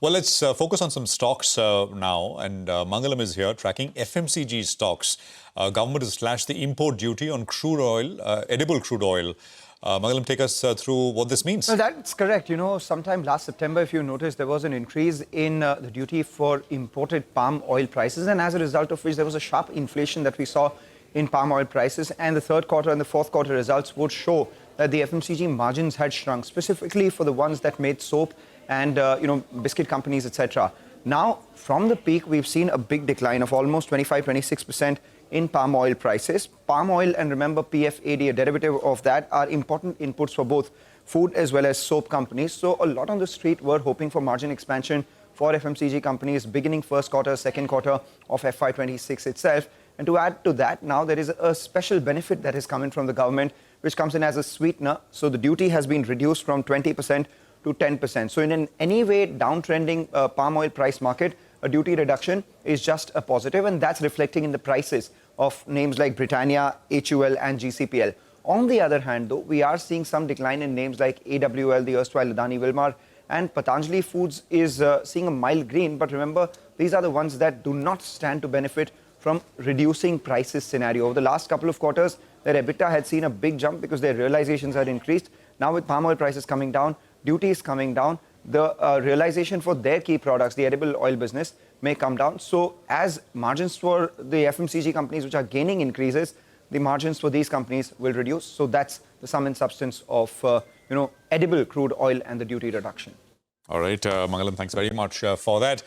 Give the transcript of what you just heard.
Well, let's focus on some stocks now. And Mangalam is here tracking FMCG stocks. Government has slashed the import duty on crude oil, edible crude oil. Mangalam, take us through what this means. Well, that's correct. You know, sometime last September, if you noticed, there was an increase in the duty for imported palm oil prices. And as a result of which, there was a sharp inflation that we saw in palm oil prices. And the third quarter and the fourth quarter results would show that the FMCG margins had shrunk, specifically for the ones that made soap and, biscuit companies, etc. Now, from the peak, we've seen a big decline of almost 25-26% in palm oil prices. Palm oil, and remember PFAD, a derivative of that, are important inputs for both food as well as soap companies. So a lot on the street were hoping for margin expansion for FMCG companies beginning first quarter, second quarter of FY26 itself. And to add to that, now there is a special benefit that is coming from the government, which comes in as a sweetener. So the duty has been reduced from 20% to 10%. So in an anyway downtrending palm oil price market, a duty reduction is just a positive, and that's reflecting in the prices of names like Britannia, HUL and GCPL. On the other hand, though, we are seeing some decline in names like AWL, the erstwhile Adani Wilmar, and Patanjali Foods is seeing a mild green. But remember, these are the ones that do not stand to benefit from reducing prices scenario. Over the last couple of quarters, their EBITDA had seen a big jump because their realizations had increased. Now with palm oil prices coming down, duties coming down, the realization for their key products, the edible oil business, may come down. So as margins for the FMCG companies which are gaining increases, the margins for these companies will reduce. So that's the sum and substance of, edible crude oil and the duty reduction. All right, Mangalam, thanks very much for that.